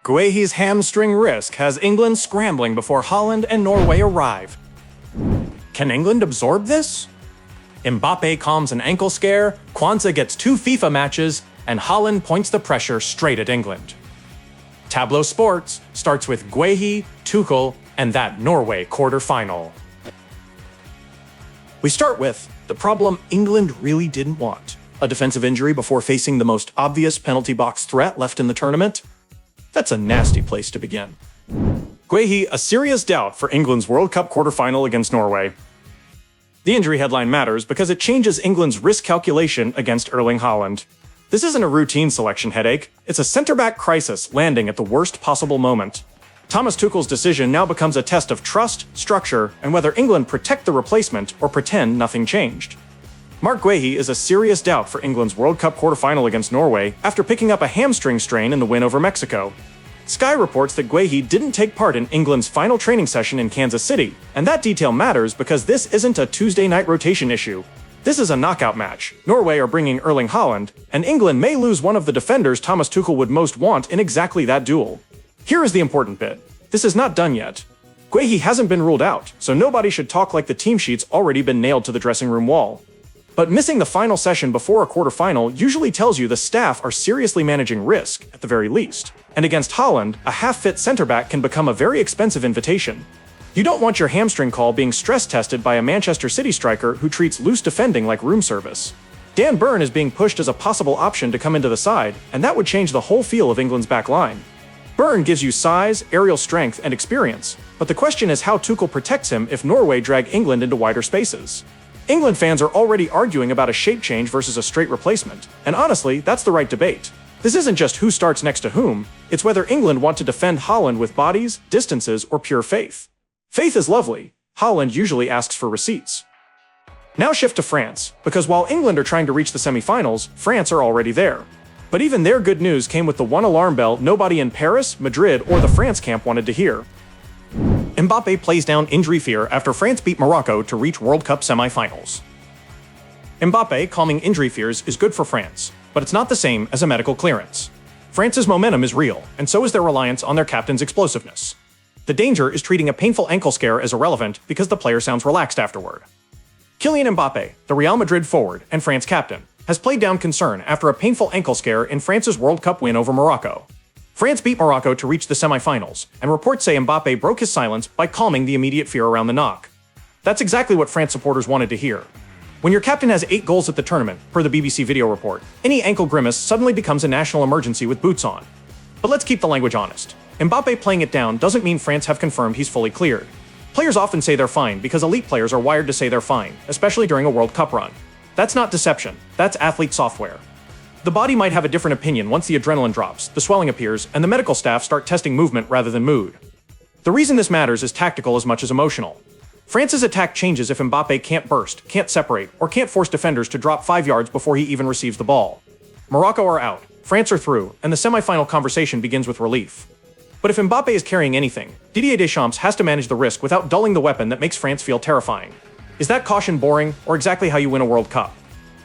Guehi's hamstring risk has England scrambling before Haaland and Norway arrive. Can England absorb this? Mbappe calms an ankle scare, Quansah gets 2 FIFA matches, and Haaland points the pressure straight at England. Tablo Sports starts with Guehi, Tuchel, and that Norway quarter-final. We start with the problem England really didn't want: a defensive injury before facing the most obvious penalty box threat left in the tournament. That's a nasty place to begin. Guehi, a serious doubt for England's World Cup quarter-final against Norway. The injury headline matters because it changes England's risk calculation against Erling Haaland. This isn't a routine selection headache, it's a centre-back crisis landing at the worst possible moment. Thomas Tuchel's decision now becomes a test of trust, structure, and whether England protect the replacement or pretend nothing changed. Marc Guehi is a serious doubt for England's World Cup quarter-final against Norway after picking up a hamstring strain in the win over Mexico. Sky reports that Guehi didn't take part in England's final training session in Kansas City, and that detail matters because this isn't a Tuesday night rotation issue. This is a knockout match. Norway are bringing Erling Haaland, and England may lose one of the defenders Thomas Tuchel would most want in exactly that duel. Here is the important bit. This is not done yet. Guehi hasn't been ruled out, so nobody should talk like the team sheet's already been nailed to the dressing room wall. But missing the final session before a quarterfinal usually tells you the staff are seriously managing risk, at the very least. And against Haaland, a half-fit centre-back can become a very expensive invitation. You don't want your hamstring call being stress-tested by a Manchester City striker who treats loose defending like room service. Dan Burn is being pushed as a possible option to come into the side, and that would change the whole feel of England's back line. Burn gives you size, aerial strength, and experience, but the question is how Tuchel protects him if Norway drag England into wider spaces. England fans are already arguing about a shape change versus a straight replacement, and honestly, that's the right debate. This isn't just who starts next to whom, it's whether England want to defend Haaland with bodies, distances, or pure faith. Faith is lovely. Haaland usually asks for receipts. Now shift to France, because while England are trying to reach the semi-finals, France are already there. But even their good news came with the one alarm bell nobody in Paris, Madrid, or the France camp wanted to hear. Mbappe plays down injury fear after France beat Morocco to reach World Cup semi-finals. Mbappe calming injury fears is good for France, but it's not the same as a medical clearance. France's momentum is real, and so is their reliance on their captain's explosiveness. The danger is treating a painful ankle scare as irrelevant because the player sounds relaxed afterward. Kylian Mbappe, the Real Madrid forward and France captain, has played down concern after a painful ankle scare in France's World Cup win over Morocco. France beat Morocco to reach the semi-finals, and reports say Mbappe broke his silence by calming the immediate fear around the knock. That's exactly what France supporters wanted to hear. When your captain has 8 goals at the tournament, per the BBC video report, any ankle grimace suddenly becomes a national emergency with boots on. But let's keep the language honest. Mbappe playing it down doesn't mean France have confirmed he's fully cleared. Players often say they're fine because elite players are wired to say they're fine, especially during a World Cup run. That's not deception, that's athlete software. The body might have a different opinion once the adrenaline drops, the swelling appears, and the medical staff start testing movement rather than mood. The reason this matters is tactical as much as emotional. France's attack changes if Mbappe can't burst, can't separate, or can't force defenders to drop 5 yards before he even receives the ball. Morocco are out, France are through, and the semi-final conversation begins with relief. But if Mbappe is carrying anything, Didier Deschamps has to manage the risk without dulling the weapon that makes France feel terrifying. Is that caution boring, or exactly how you win a World Cup?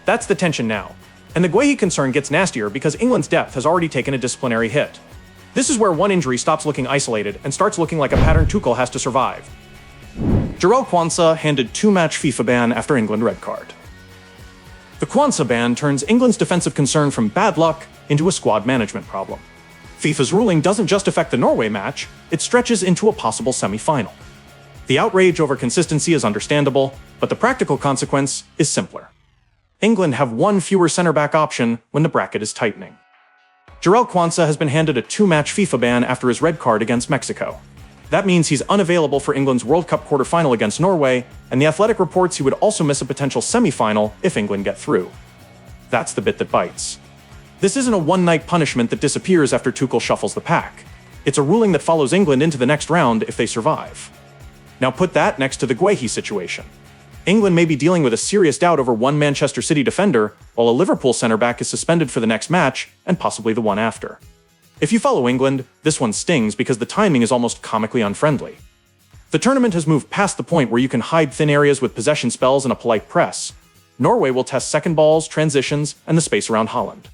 That's the tension now. And the Guehi concern gets nastier because England's depth has already taken a disciplinary hit. This is where one injury stops looking isolated and starts looking like a pattern Tuchel has to survive. Jarell Quansah handed 2-match FIFA ban after England red card. The Quansah ban turns England's defensive concern from bad luck into a squad management problem. FIFA's ruling doesn't just affect the Norway match, it stretches into a possible semi-final. The outrage over consistency is understandable, but the practical consequence is simpler. England have one fewer centre-back option when the bracket is tightening. Jarell Quansah has been handed a 2-match FIFA ban after his red card against Mexico. That means he's unavailable for England's World Cup quarter-final against Norway, and The Athletic reports he would also miss a potential semi-final if England get through. That's the bit that bites. This isn't a one-night punishment that disappears after Tuchel shuffles the pack. It's a ruling that follows England into the next round if they survive. Now put that next to the Guehi situation. England may be dealing with a serious doubt over one Manchester City defender, while a Liverpool centre-back is suspended for the next match, and possibly the one after. If you follow England, this one stings because the timing is almost comically unfriendly. The tournament has moved past the point where you can hide thin areas with possession spells and a polite press. Norway will test second balls, transitions, and the space around Haaland.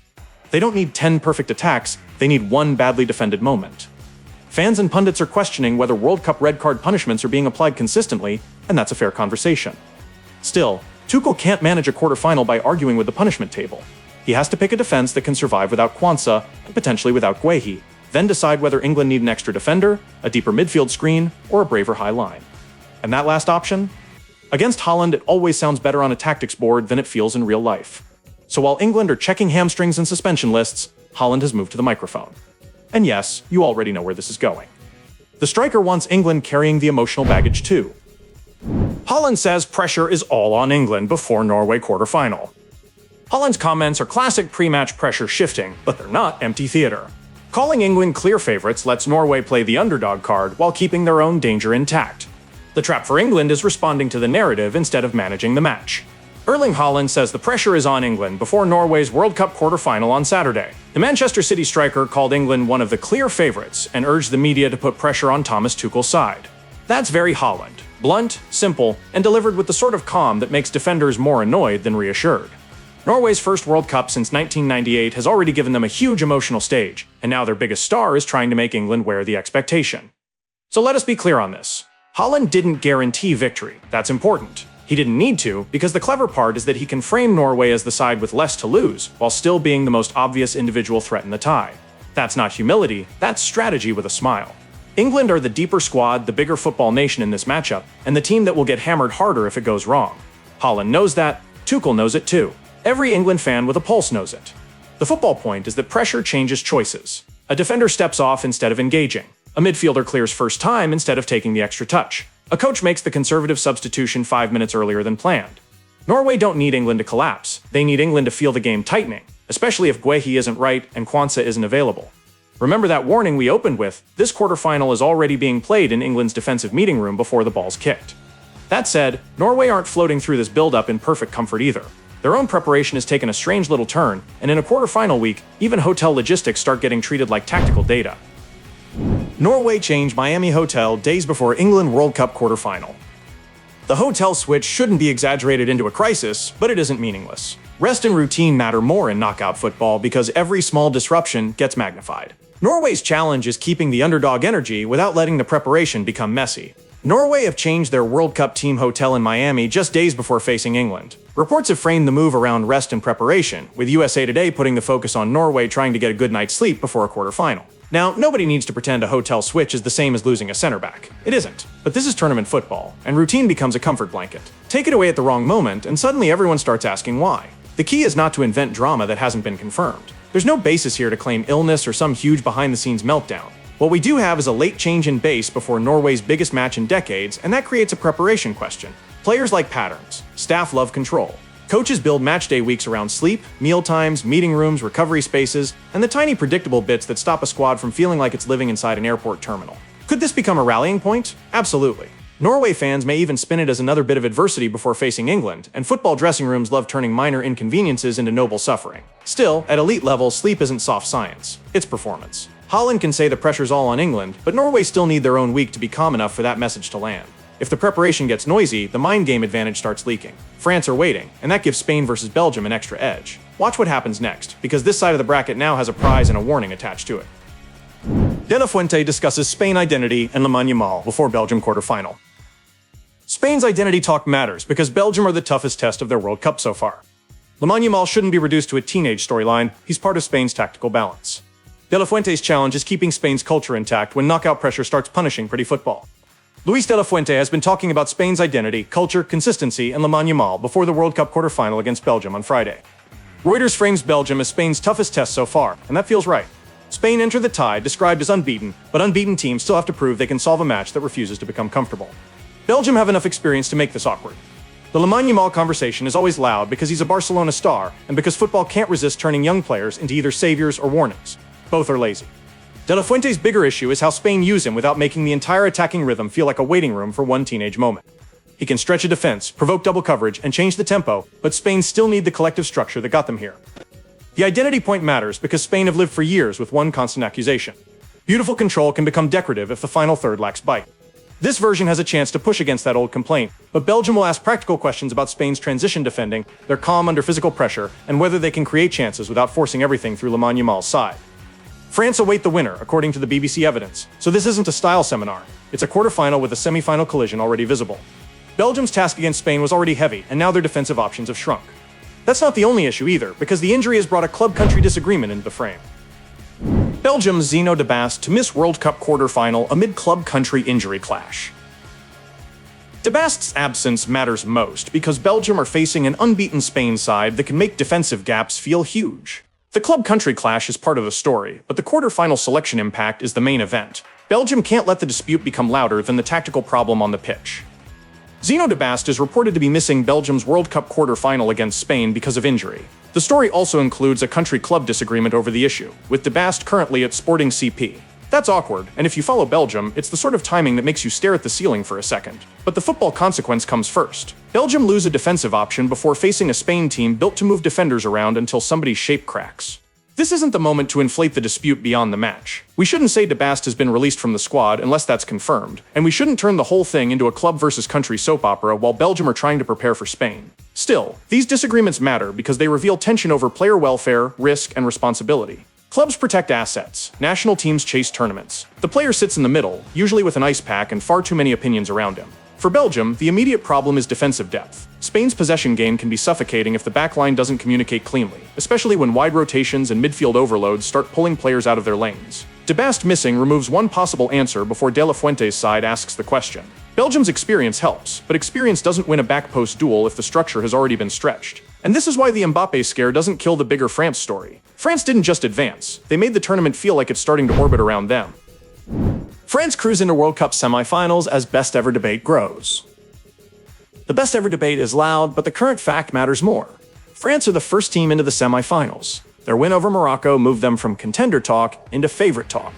They don't need 10 perfect attacks, they need one badly defended moment. Fans and pundits are questioning whether World Cup red card punishments are being applied consistently, and that's a fair conversation. Still, Tuchel can't manage a quarterfinal by arguing with the punishment table. He has to pick a defense that can survive without Quansah and potentially without Guehi, then decide whether England need an extra defender, a deeper midfield screen, or a braver high line. And that last option? Against Haaland, it always sounds better on a tactics board than it feels in real life. So while England are checking hamstrings and suspension lists, Haaland has moved to the microphone. And yes, you already know where this is going. The striker wants England carrying the emotional baggage too. Haaland says pressure is all on England before Norway quarterfinal. Haaland's comments are classic pre-match pressure shifting, but they're not empty theater. Calling England clear favorites lets Norway play the underdog card while keeping their own danger intact. The trap for England is responding to the narrative instead of managing the match. Erling Haaland says the pressure is on England before Norway's World Cup quarterfinal on Saturday. The Manchester City striker called England one of the clear favorites and urged the media to put pressure on Thomas Tuchel's side. That's very Haaland. Blunt, simple, and delivered with the sort of calm that makes defenders more annoyed than reassured. Norway's first World Cup since 1998 has already given them a huge emotional stage, and now their biggest star is trying to make England wear the expectation. So let us be clear on this. Haaland didn't guarantee victory. That's important. He didn't need to, because the clever part is that he can frame Norway as the side with less to lose, while still being the most obvious individual threat in the tie. That's not humility, that's strategy with a smile. England are the deeper squad, the bigger football nation in this matchup, and the team that will get hammered harder if it goes wrong. Haaland knows that, Tuchel knows it too. Every England fan with a pulse knows it. The football point is that pressure changes choices. A defender steps off instead of engaging. A midfielder clears first time instead of taking the extra touch. A coach makes the conservative substitution 5 minutes earlier than planned. Norway don't need England to collapse. They need England to feel the game tightening, especially if Guehi isn't right and Quansah isn't available. Remember that warning we opened with? This quarterfinal is already being played in England's defensive meeting room before the ball's kicked. That said, Norway aren't floating through this build-up in perfect comfort either. Their own preparation has taken a strange little turn, and in a quarterfinal week, even hotel logistics start getting treated like tactical data. Norway change Miami hotel days before England World Cup quarterfinal. The hotel switch shouldn't be exaggerated into a crisis, but it isn't meaningless. Rest and routine matter more in knockout football because every small disruption gets magnified. Norway's challenge is keeping the underdog energy without letting the preparation become messy. Norway have changed their World Cup team hotel in Miami just days before facing England. Reports have framed the move around rest and preparation, with USA Today putting the focus on Norway trying to get a good night's sleep before a quarterfinal. Now, nobody needs to pretend a hotel switch is the same as losing a center back. It isn't. But this is tournament football, and routine becomes a comfort blanket. Take it away at the wrong moment, and suddenly everyone starts asking why. The key is not to invent drama that hasn't been confirmed. There's no basis here to claim illness or some huge behind-the-scenes meltdown. What we do have is a late change in base before Norway's biggest match in decades, and that creates a preparation question. Players like patterns. Staff love control. Coaches build matchday weeks around sleep, meal times, meeting rooms, recovery spaces, and the tiny predictable bits that stop a squad from feeling like it's living inside an airport terminal. Could this become a rallying point? Absolutely. Norway fans may even spin it as another bit of adversity before facing England, and football dressing rooms love turning minor inconveniences into noble suffering. Still, at elite level, sleep isn't soft science. It's performance. Haaland can say the pressure's all on England, but Norway still need their own week to be calm enough for that message to land. If the preparation gets noisy, the mind game advantage starts leaking. France are waiting, and that gives Spain versus Belgium an extra edge. Watch what happens next, because this side of the bracket now has a prize and a warning attached to it. Fuente discusses Spain identity and Lamine Yamal before Belgium quarterfinal. Spain's identity talk matters because Belgium are the toughest test of their World Cup so far. Lamine Yamal shouldn't be reduced to a teenage storyline, he's part of Spain's tactical balance. De La Fuente's challenge is keeping Spain's culture intact when knockout pressure starts punishing pretty football. Luis de la Fuente has been talking about Spain's identity, culture, consistency, and Lamine Yamal before the World Cup quarterfinal against Belgium on Friday. Reuters frames Belgium as Spain's toughest test so far, and that feels right. Spain enter the tie described as unbeaten, but unbeaten teams still have to prove they can solve a match that refuses to become comfortable. Belgium have enough experience to make this awkward. The Lamine Yamal conversation is always loud because he's a Barcelona star, and because football can't resist turning young players into either saviors or warnings. Both are lazy. De La Fuente's bigger issue is how Spain use him without making the entire attacking rhythm feel like a waiting room for one teenage moment. He can stretch a defense, provoke double coverage, and change the tempo, but Spain still need the collective structure that got them here. The identity point matters because Spain have lived for years with one constant accusation. Beautiful control can become decorative if the final third lacks bite. This version has a chance to push against that old complaint, but Belgium will ask practical questions about Spain's transition defending, their calm under physical pressure, and whether they can create chances without forcing everything through Lamine Yamal's side. France await the winner, according to the BBC evidence, so this isn't a style seminar. It's a quarterfinal with a semi-final collision already visible. Belgium's task against Spain was already heavy, and now their defensive options have shrunk. That's not the only issue either, because the injury has brought a club-country disagreement into the frame. Belgium's Zeno Debast to miss World Cup quarterfinal amid club-country injury clash. Debast's absence matters most because Belgium are facing an unbeaten Spain side that can make defensive gaps feel huge. The club-country clash is part of the story, but the quarterfinal selection impact is the main event. Belgium can't let the dispute become louder than the tactical problem on the pitch. Zeno Debast is reported to be missing Belgium's World Cup quarterfinal against Spain because of injury. The story also includes a country-club disagreement over the issue, with Debast currently at Sporting CP. That's awkward, and if you follow Belgium, it's the sort of timing that makes you stare at the ceiling for a second. But the football consequence comes first. Belgium lose a defensive option before facing a Spain team built to move defenders around until somebody's shape cracks. This isn't the moment to inflate the dispute beyond the match. We shouldn't say Debast has been released from the squad unless that's confirmed, and we shouldn't turn the whole thing into a club versus country soap opera while Belgium are trying to prepare for Spain. Still, these disagreements matter because they reveal tension over player welfare, risk, and responsibility. Clubs protect assets, national teams chase tournaments. The player sits in the middle, usually with an ice pack and far too many opinions around him. For Belgium, the immediate problem is defensive depth. Spain's possession game can be suffocating if the backline doesn't communicate cleanly, especially when wide rotations and midfield overloads start pulling players out of their lanes. Debast missing removes one possible answer before De La Fuente's side asks the question. Belgium's experience helps, but experience doesn't win a back-post duel if the structure has already been stretched. And this is why the Mbappe scare doesn't kill the bigger France story. France didn't just advance, they made the tournament feel like it's starting to orbit around them. France cruise into World Cup semifinals as best ever debate grows. The best ever debate is loud, but the current fact matters more. France are the first team into the semifinals. Their win over Morocco moved them from contender talk into favorite talk.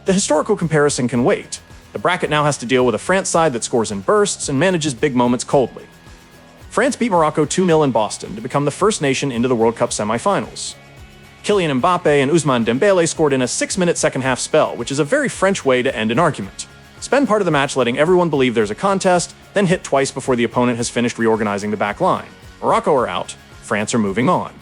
The historical comparison can wait. The bracket now has to deal with a France side that scores in bursts and manages big moments coldly. France beat Morocco 2-0 in Boston to become the first nation into the World Cup semifinals. Kylian Mbappe and Ousmane Dembele scored in a 6-minute second-half spell, which is a very French way to end an argument. Spend part of the match letting everyone believe there's a contest, then hit twice before the opponent has finished reorganizing the back line. Morocco are out, France are moving on.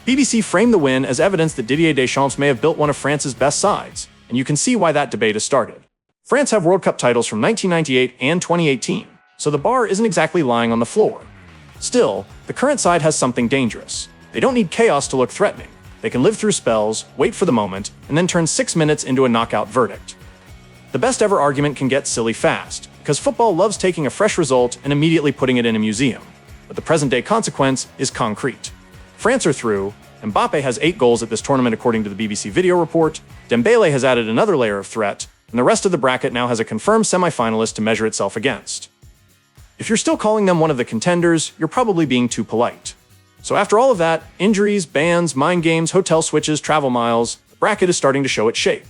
BBC framed the win as evidence that Didier Deschamps may have built one of France's best sides, and you can see why that debate has started. France have World Cup titles from 1998 and 2018, so the bar isn't exactly lying on the floor. Still, the current side has something dangerous. They don't need chaos to look threatening. They can live through spells, wait for the moment, and then turn 6 minutes into a knockout verdict. The best ever argument can get silly fast, because football loves taking a fresh result and immediately putting it in a museum. But the present-day consequence is concrete. France are through, Mbappe has 8 goals at this tournament according to the BBC video report, Dembele has added another layer of threat, and the rest of the bracket now has a confirmed semi-finalist to measure itself against. If you're still calling them one of the contenders, you're probably being too polite. So after all of that, injuries, bans, mind games, hotel switches, travel miles, the bracket is starting to show its shape.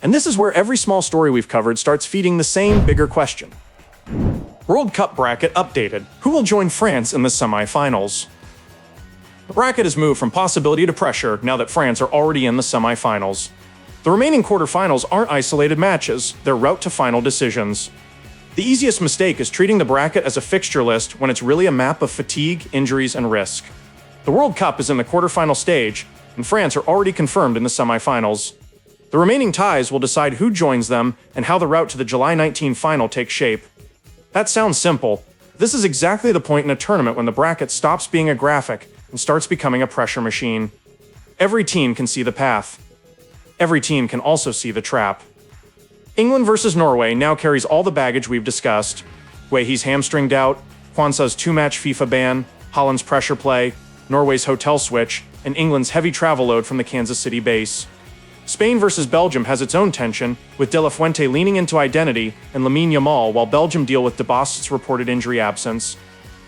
And this is where every small story we've covered starts feeding the same bigger question. World Cup bracket updated. Who will join France in the semi-finals? The bracket has moved from possibility to pressure now that France are already in the semi-finals. The remaining quarterfinals aren't isolated matches, they're route to final decisions. The easiest mistake is treating the bracket as a fixture list when it's really a map of fatigue, injuries, and risk. The World Cup is in the quarterfinal stage, and France are already confirmed in the semifinals. The remaining ties will decide who joins them and how the route to the July 19 final takes shape. That sounds simple. This is exactly the point in a tournament when the bracket stops being a graphic and starts becoming a pressure machine. Every team can see the path. Every team can also see the trap. England versus Norway now carries all the baggage we've discussed. Guehi's hamstring doubt, Quansah's 2-match FIFA ban, Haaland's pressure play, Norway's hotel switch, and England's heavy travel load from the Kansas City base. Spain versus Belgium has its own tension, with De La Fuente leaning into identity and Lamine Yamal while Belgium deal with Debast's reported injury absence.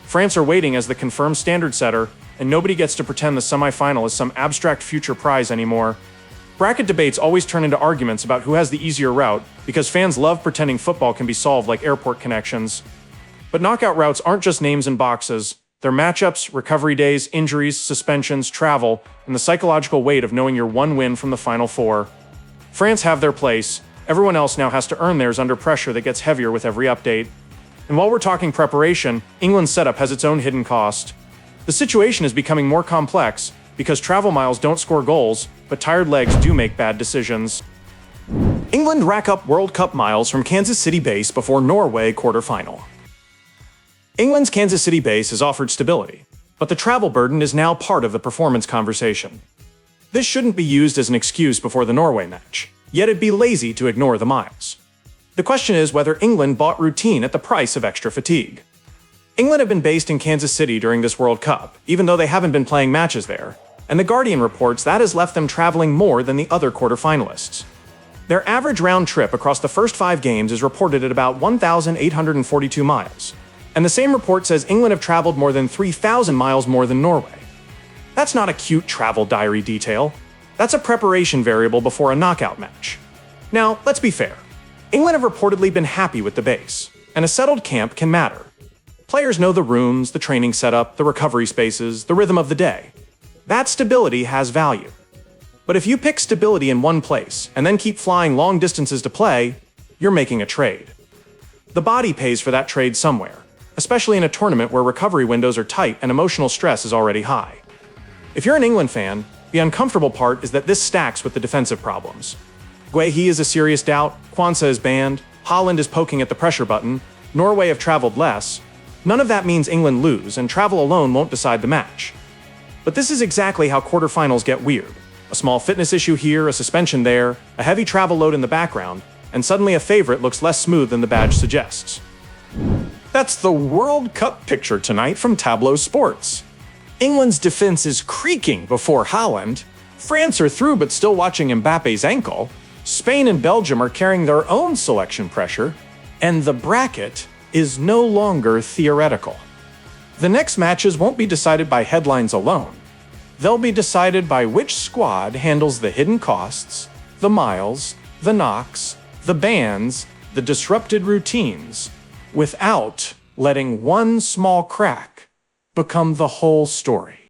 France are waiting as the confirmed standard setter, and nobody gets to pretend the semi-final is some abstract future prize anymore. Bracket debates always turn into arguments about who has the easier route because fans love pretending football can be solved like airport connections. But knockout routes aren't just names and boxes. They're matchups, recovery days, injuries, suspensions, travel, and the psychological weight of knowing you're one win from the Final Four. France have their place. Everyone else now has to earn theirs under pressure that gets heavier with every update. And while we're talking preparation, England's setup has its own hidden cost. The situation is becoming more complex, because travel miles don't score goals, but tired legs do make bad decisions. England rack up World Cup miles from Kansas City base before Norway quarterfinal. England's Kansas City base has offered stability, but the travel burden is now part of the performance conversation. This shouldn't be used as an excuse before the Norway match, yet it'd be lazy to ignore the miles. The question is whether England bought routine at the price of extra fatigue. England have been based in Kansas City during this World Cup, even though they haven't been playing matches there, and The Guardian reports that has left them traveling more than the other quarterfinalists. Their average round trip across the first 5 games is reported at about 1,842 miles, and the same report says England have traveled more than 3,000 miles more than Norway. That's not a cute travel diary detail. That's a preparation variable before a knockout match. Now, let's be fair. England have reportedly been happy with the base, and a settled camp can matter. Players know the rooms, the training setup, the recovery spaces, the rhythm of the day. That stability has value. But if you pick stability in one place and then keep flying long distances to play, you're making a trade. The body pays for that trade somewhere, especially in a tournament where recovery windows are tight and emotional stress is already high. If you're an England fan, the uncomfortable part is that this stacks with the defensive problems. Guehi is a serious doubt, Quansah is banned, Haaland is poking at the pressure button, Norway have traveled less. None of that means England lose, and travel alone won't decide the match. But this is exactly how quarterfinals get weird. A small fitness issue here, a suspension there, a heavy travel load in the background, and suddenly a favorite looks less smooth than the badge suggests. That's the World Cup picture tonight from Tablo Sports. England's defense is creaking before Haaland. France are through but still watching Mbappe's ankle. Spain and Belgium are carrying their own selection pressure. And the bracket is no longer theoretical. The next matches won't be decided by headlines alone. They'll be decided by which squad handles the hidden costs, the miles, the knocks, the bans, the disrupted routines, without letting one small crack become the whole story.